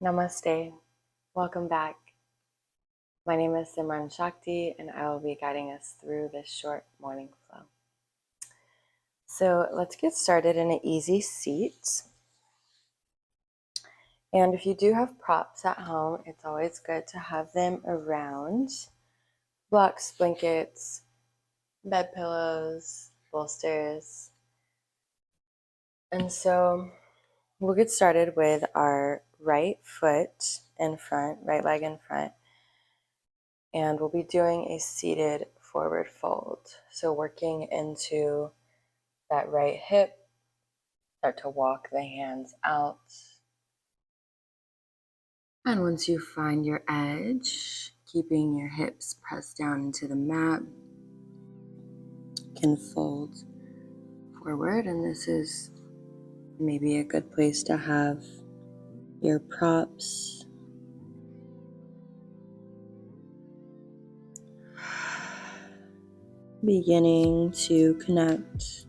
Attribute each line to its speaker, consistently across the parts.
Speaker 1: Namaste. Welcome back. My name is Simran Shakti, and I will be guiding us through this short morning flow. So let's get started in an easy seat. And if you do have props at home, it's always good to have them around. Blocks, blankets, bed pillows, bolsters. And so we'll get started with our right foot in front, right leg in front. And we'll be doing a seated forward fold. So working into that right hip, start to walk the hands out. And once you find your edge, keeping your hips pressed down into the mat, you can fold forward. And this is maybe a good place to have your props. Beginning to connect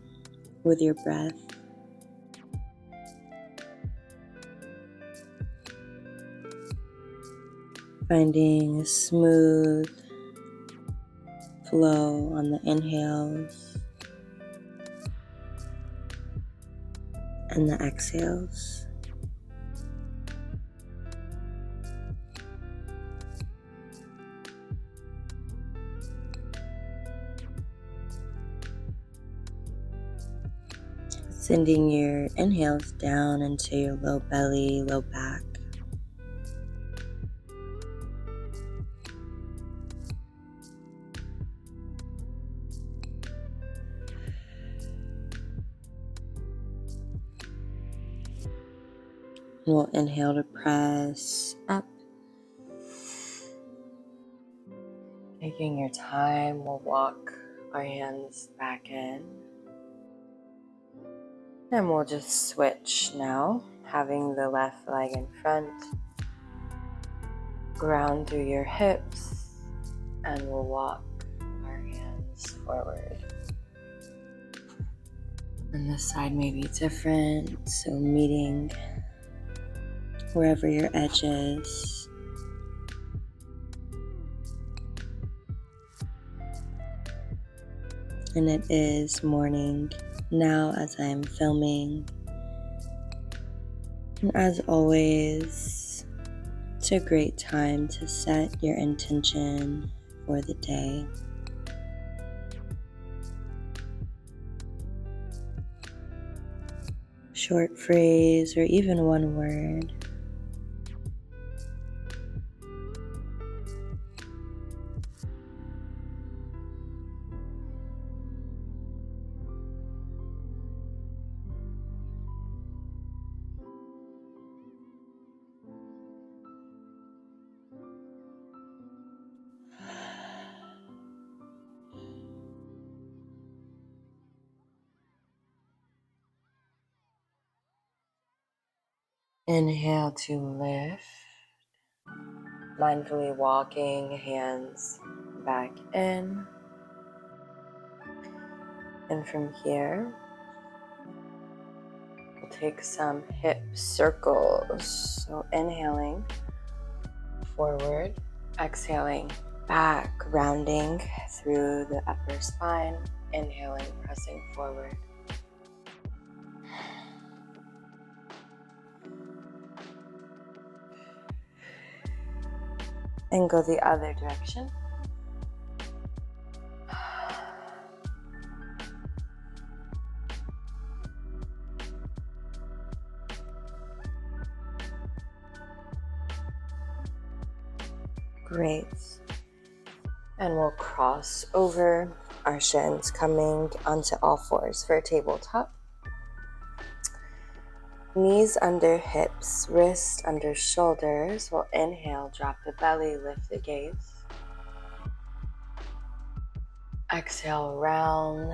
Speaker 1: with your breath. Finding a smooth flow on the inhales and the exhales. Sending your inhales down into your low belly, low back. And we'll inhale to press up. Taking your time, we'll walk our hands back in. And we'll just switch now, having the left leg in front. Ground through your hips, and we'll walk our hands forward. And this side may be different, so meeting wherever your edge is. And it is morning now as I'm filming. And as always, it's a great time to set your intention for the day. Short phrase or even one word. Inhale to lift, mindfully walking hands back in. And from here, we'll take some hip circles. So inhaling forward, exhaling back, rounding through the upper spine, inhaling, pressing forward. And go the other direction. Great. And we'll cross over our shins, coming onto all fours for a tabletop. Knees under hips, wrists under shoulders. We'll inhale, drop the belly, lift the gaze. Exhale, round.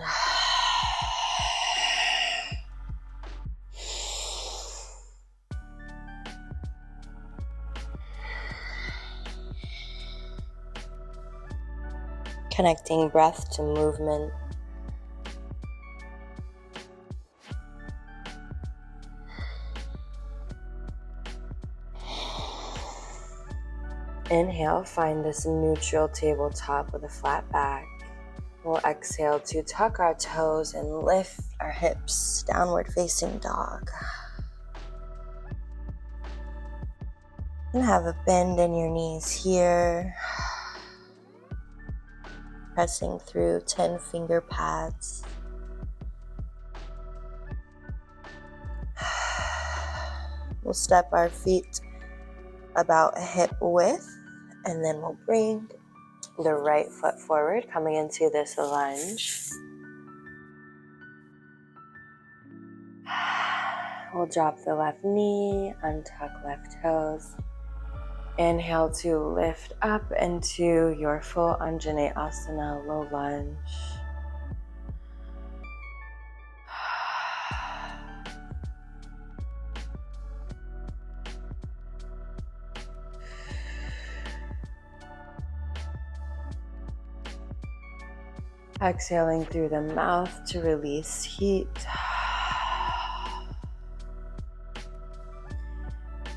Speaker 1: Connecting breath to movement. Inhale, find this neutral tabletop with a flat back. We'll exhale to tuck our toes and lift our hips, downward facing dog. And have a bend in your knees here. Pressing through 10 finger pads. We'll step our feet about hip width, and then we'll bring the right foot forward, coming into this lunge. We'll drop the left knee, untuck left toes. Inhale to lift up into your full Anjaneyasana, low lunge. Exhaling through the mouth to release heat.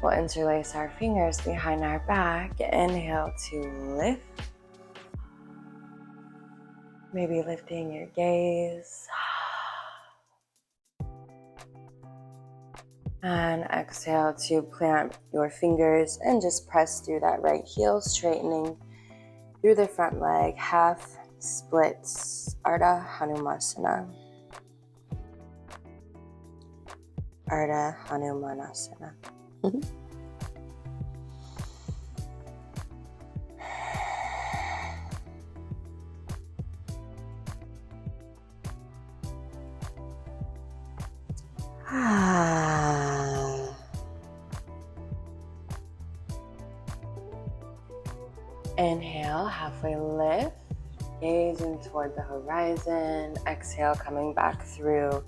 Speaker 1: We'll interlace our fingers behind our back. Inhale to lift. Maybe lifting your gaze. And exhale to plant your fingers and just press through that right heel, straightening through the front leg, half splits, Ardha Hanumanasana. Ardha Hanumanasana. Inhale, halfway lift, gazing toward the horizon. Exhale, coming back through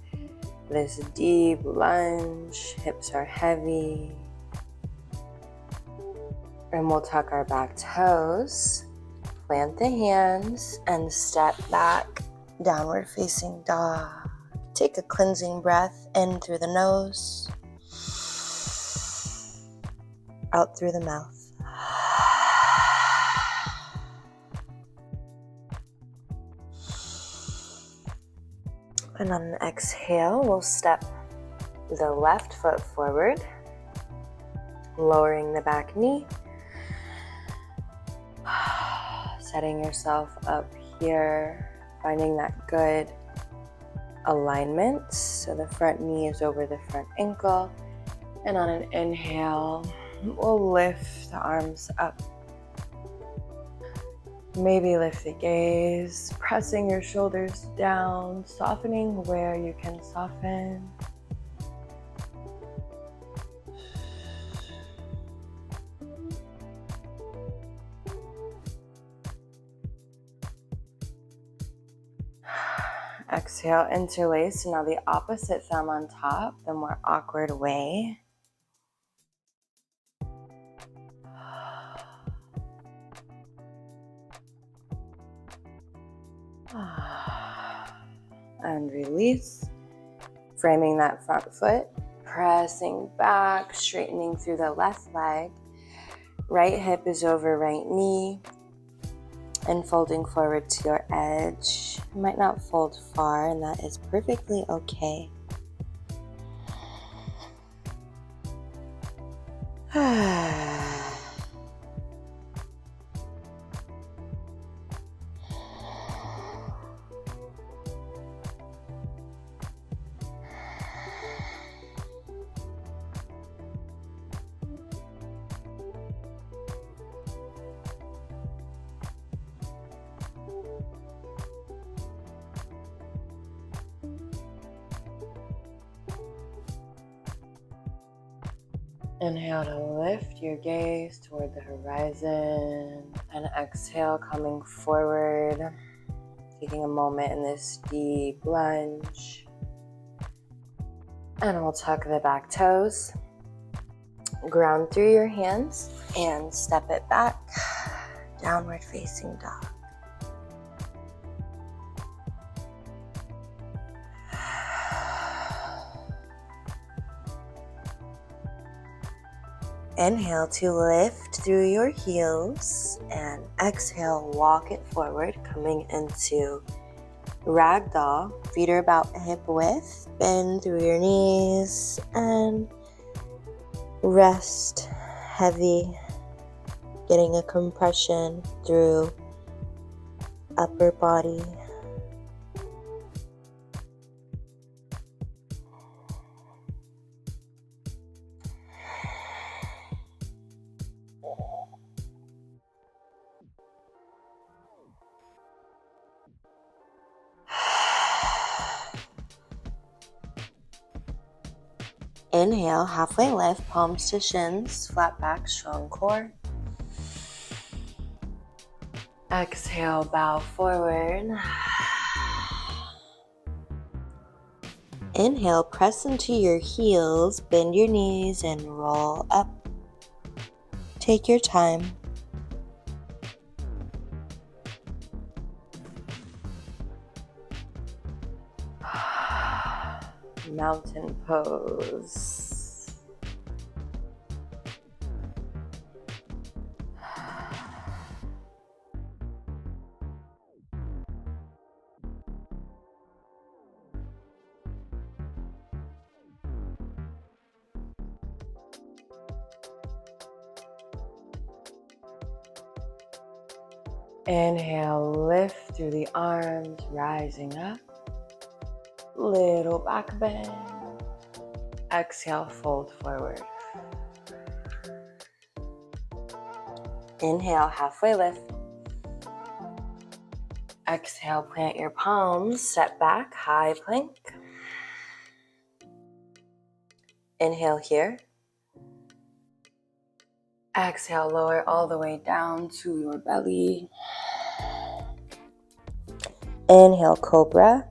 Speaker 1: this deep lunge. Hips are heavy. And we'll tuck our back toes, plant the hands, and step back, downward facing dog. Take a cleansing breath in through the nose, out through the mouth. And on an exhale, we'll step the left foot forward, lowering the back knee. Setting yourself up here, finding that good alignment. So the front knee is over the front ankle. And on an inhale, we'll lift the arms up. Maybe lift the gaze, pressing your shoulders down, softening where you can soften. Exhale, interlace. Now the opposite thumb on top, the more awkward way. And release. Framing that front foot, pressing back, straightening through the left leg. Right hip is over right knee. And folding forward to your edge. You might not fold far, and that is perfectly okay. Inhale to lift your gaze toward the horizon, and exhale, coming forward, taking a moment in this deep lunge. And we'll tuck the back toes, ground through your hands, and step it back, downward facing dog. Inhale to lift through your heels and exhale, walk it forward, coming into ragdoll. Feet are about hip width. Bend through your knees and rest heavy, getting a compression through upper body. Inhale, halfway lift, palms to shins, flat back, strong core. Exhale, bow forward. Inhale, press into your heels, bend your knees, and roll up. Take your time. Mountain pose. Inhale, lift through the arms, rising up. Little back bend. Exhale, fold forward. Inhale, halfway lift. Exhale, plant your palms, step back, high plank. Inhale here. Exhale, lower all the way down to your belly. Inhale, cobra.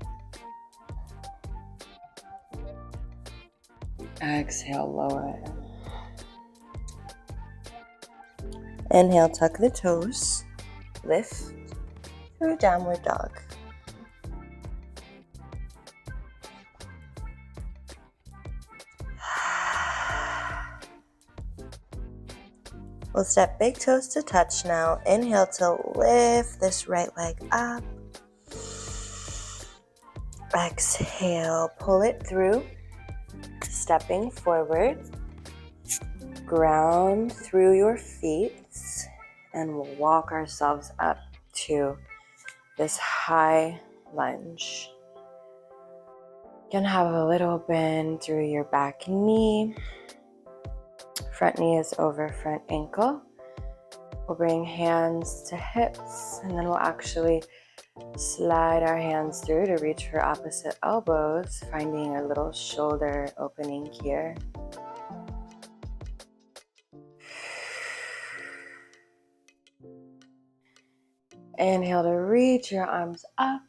Speaker 1: Exhale, lower. Inhale, tuck the toes. Lift through downward dog. We'll step big toes to touch now. Inhale to lift this right leg up. Exhale, pull it through. Stepping forward. Ground through your feet. And we'll walk ourselves up to this high lunge. You can have a little bend through your back knee. Front knee is over front ankle. We'll bring hands to hips, and then we'll actually slide our hands through to reach for opposite elbows, finding a little shoulder opening here. Inhale to reach your arms up,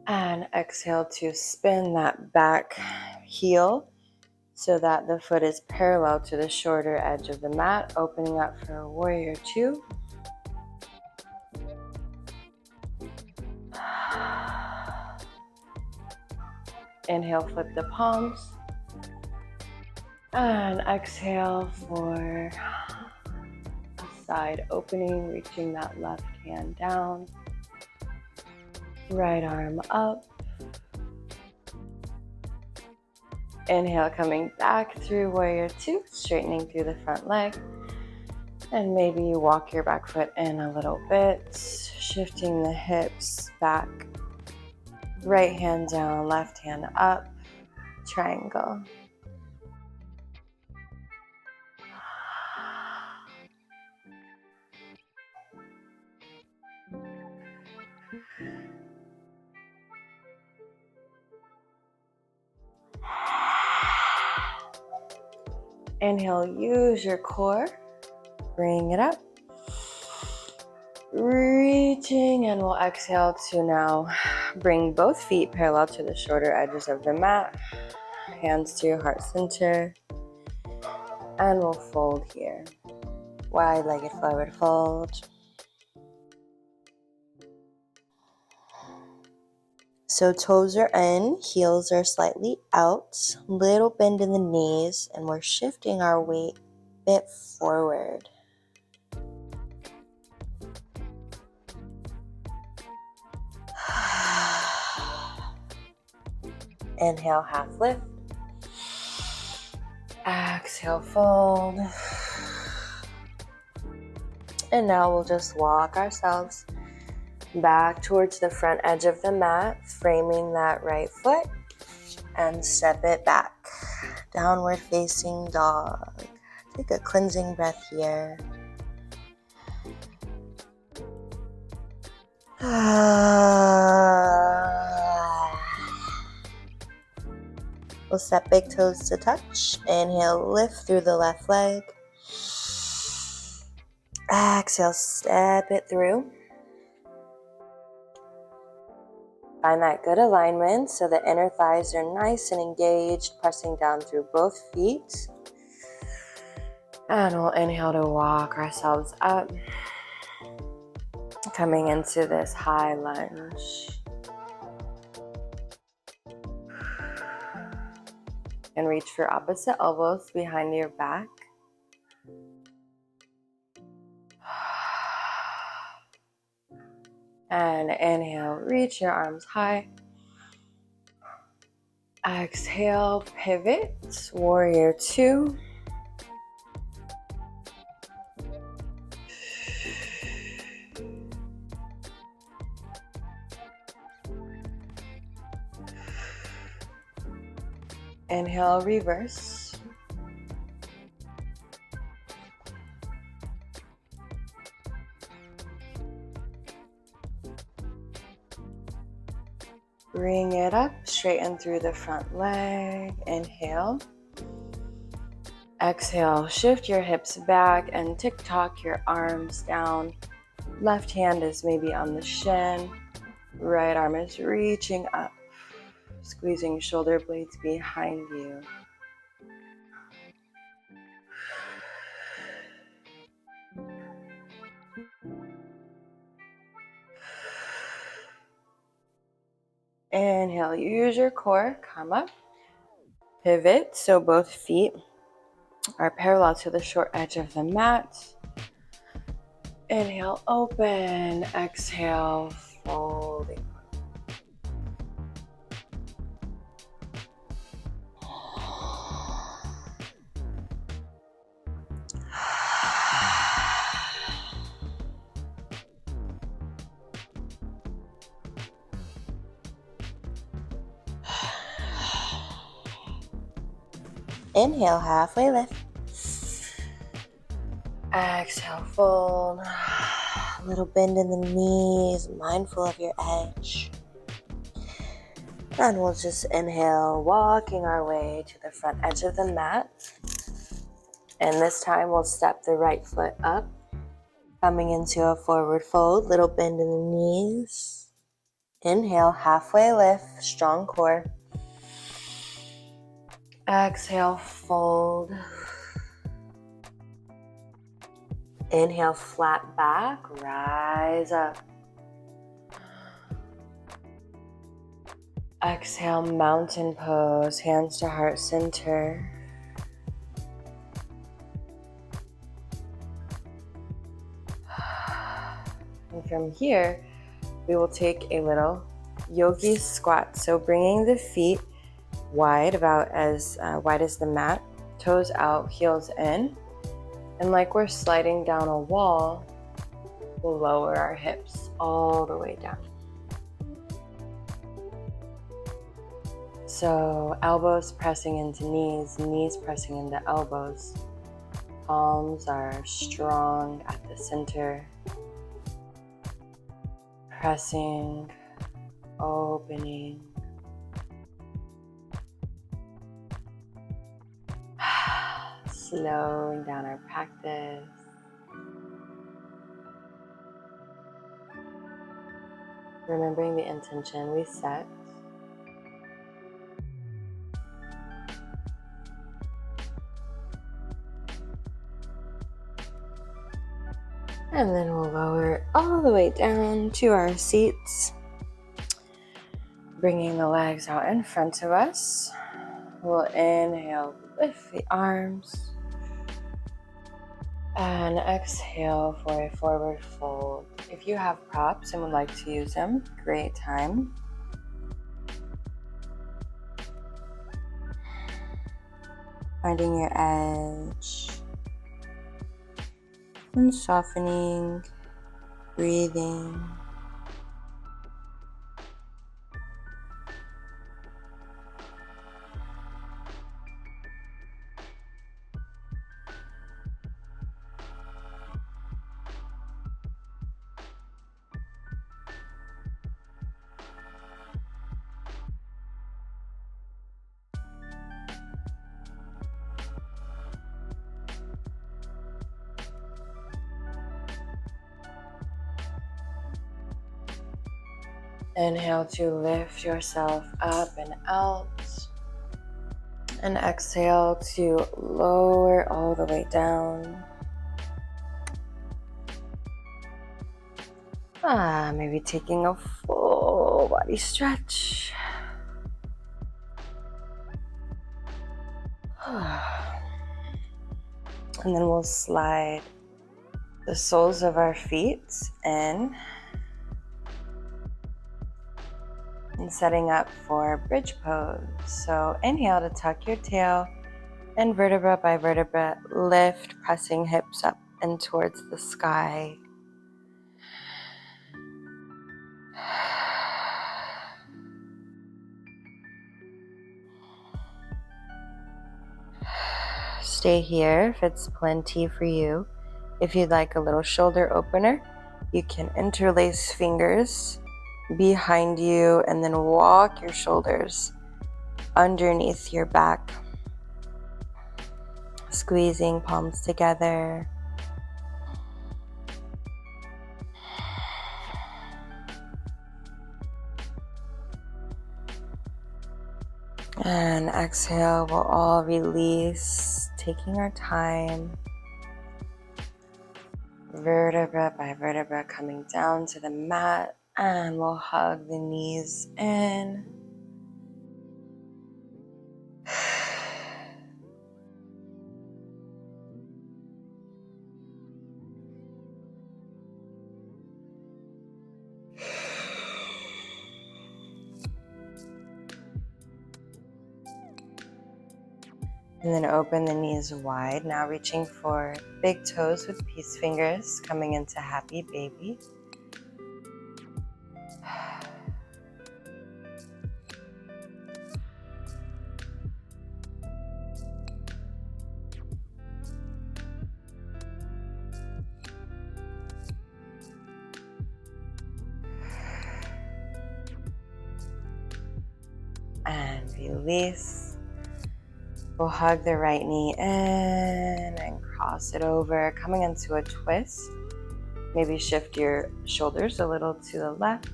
Speaker 1: and exhale to spin that back heel so that the foot is parallel to the shorter edge of the mat, opening up for warrior two. Inhale, flip the palms. And exhale for a side opening, reaching that left hand down. Right arm up. Inhale, coming back through warrior two, straightening through the front leg. And maybe you walk your back foot in a little bit, shifting the hips back. Right hand down, left hand up, triangle. Inhale, use your core. Bring it up. Reaching, and we'll exhale to now bring both feet parallel to the shorter edges of the mat. Hands to your heart center. And we'll fold here. Wide-legged forward fold. So toes are in, heels are slightly out, little bend in the knees, and we're shifting our weight bit forward. Inhale, half lift. Exhale, fold. And now we'll just walk ourselves back towards the front edge of the mat, framing that right foot, and step it back. Downward facing dog. Take a cleansing breath here. We'll set big toes to touch. Inhale, lift through the left leg. Exhale, step it through. Find that good alignment so the inner thighs are nice and engaged, pressing down through both feet. And we'll inhale to walk ourselves up, coming into this high lunge. And reach for opposite elbows behind your back. And inhale, reach your arms high. Exhale, pivot, warrior two. Inhale, reverse. Bring it up, straighten through the front leg. Inhale. Exhale, shift your hips back and tick-tock your arms down. Left hand is maybe on the shin. Right arm is reaching up, squeezing shoulder blades behind you. Inhale, use your core, come up. Pivot, so both feet are parallel to the short edge of the mat. Inhale, open. Exhale, folding. Inhale, halfway lift. Exhale, fold. A little bend in the knees, mindful of your edge. And we'll just inhale, walking our way to the front edge of the mat. And this time we'll step the right foot up, coming into a forward fold, little bend in the knees. Inhale, halfway lift, strong core. Exhale, fold. Inhale, flat back, rise up. Exhale, mountain pose, hands to heart center. And from here, we will take a little Yogi Squat. So bringing the feet wide, about as wide as the mat, toes out, heels in. And like we're sliding down a wall, we'll lower our hips all the way down. So elbows pressing into knees, knees pressing into elbows. Palms are strong at the center. Pressing, opening. Slowing down our practice. Remembering the intention we set. And then we'll lower all the way down to our seats. Bringing the legs out in front of us. We'll inhale, lift the arms. And exhale for a forward fold. If you have props and would like to use them, great time. Finding your edge and softening, breathing. Inhale to lift yourself up and out. And exhale to lower all the way down. Maybe taking a full body stretch. And then we'll slide the soles of our feet in. And setting up for bridge pose. So inhale to tuck your tail and vertebra by vertebra, lift, pressing hips up and towards the sky. Stay here if it's plenty for you. If you'd like a little shoulder opener, you can interlace fingers behind you and then walk your shoulders underneath your back, squeezing palms together. And exhale, we'll all release, taking our time. Vertebra by vertebra coming down to the mat, and we'll hug the knees in. And then open the knees wide. Now reaching for big toes with peace fingers, coming into happy baby. And release. We'll hug the right knee in and cross it over, coming into a twist. Maybe shift your shoulders a little to the left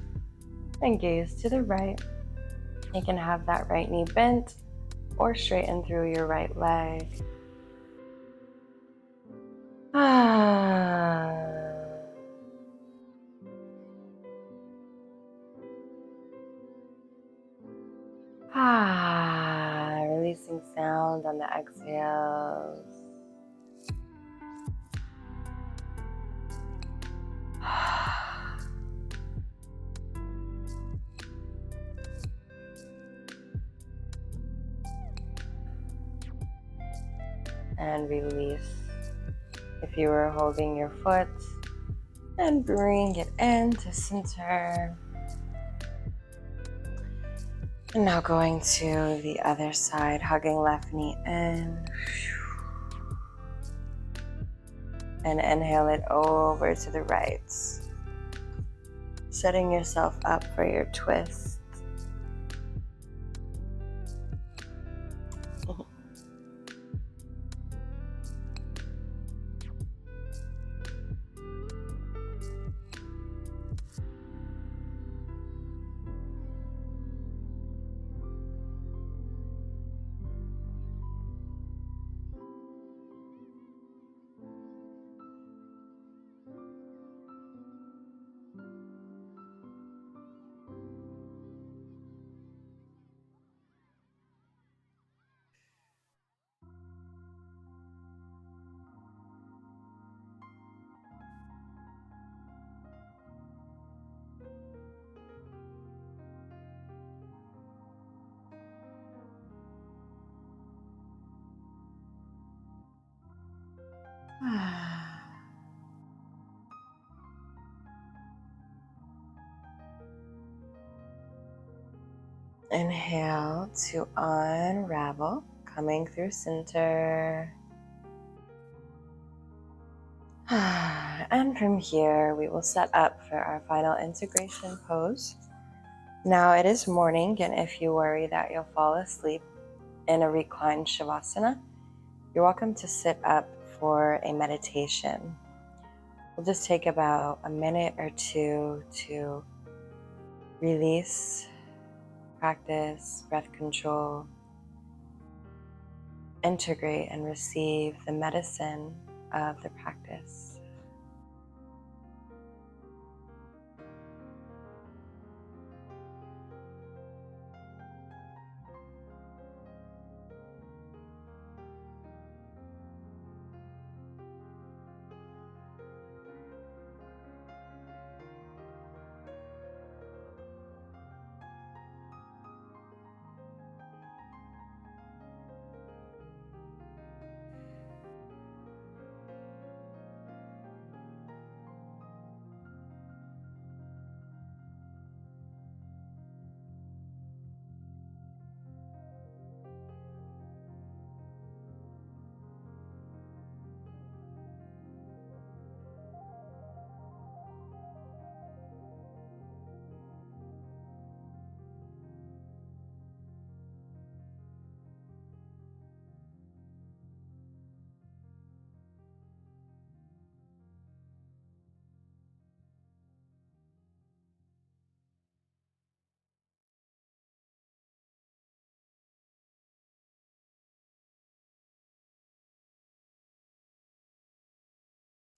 Speaker 1: and gaze to the right. You can have that right knee bent or straighten through your right leg. Releasing sound on the exhales. And release. If you were holding your foot, and bring it into center. And now going to the other side, hugging left knee in. And inhale it over to the right. Setting yourself up for your twist. Inhale to unravel, coming through center. And from here, we will set up for our final integration pose. Now it is morning, and if you worry that you'll fall asleep in a reclined Shavasana, you're welcome to sit up for a meditation. We'll just take about a minute or two to release, practice breath control, integrate and receive the medicine of the practice.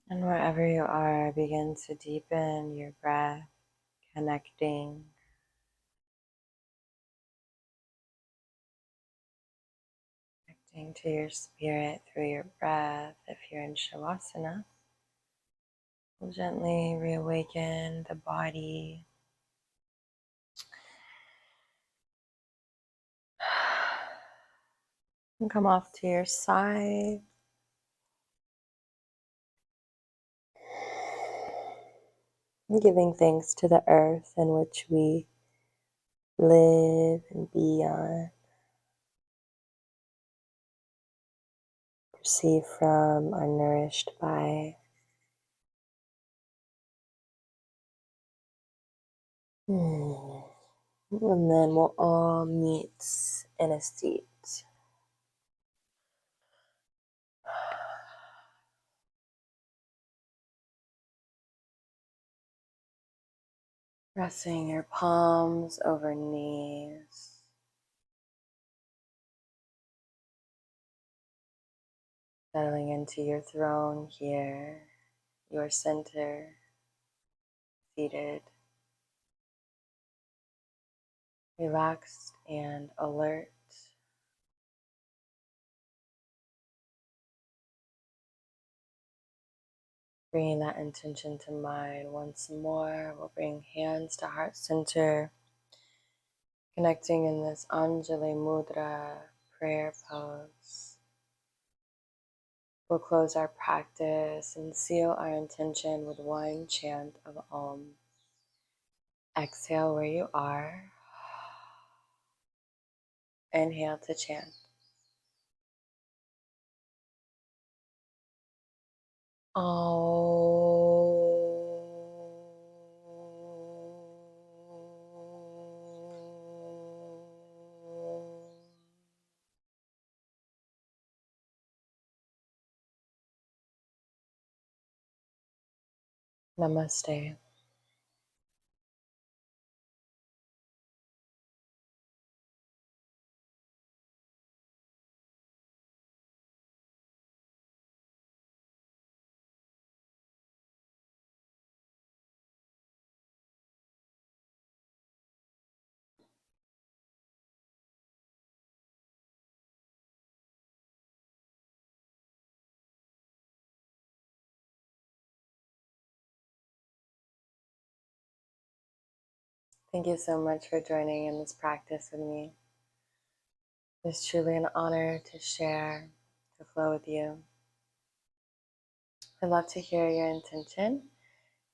Speaker 1: And wherever you are, begin to deepen your breath, connecting to your spirit through your breath. If you're in Shavasana, we'll gently reawaken the body. And come off to your side. Giving thanks to the earth in which we live and be on, receive from, are nourished by. And then we'll all meet in a seat. Resting your palms over knees. Settling into your throne here, your center, seated, relaxed and alert. Bringing that intention to mind once more, we'll bring hands to heart center, connecting in this Anjali Mudra prayer pose. We'll close our practice and seal our intention with one chant of Om. Exhale where you are. Inhale to chant. Namaste. Thank you so much for joining in this practice with me. It's truly an honor to share, to flow with you. I'd love to hear your intention.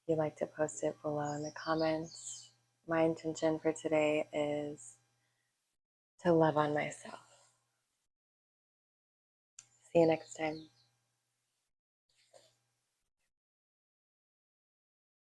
Speaker 1: If you'd like to post it below in the comments. My intention for today is to love on myself. See you next time.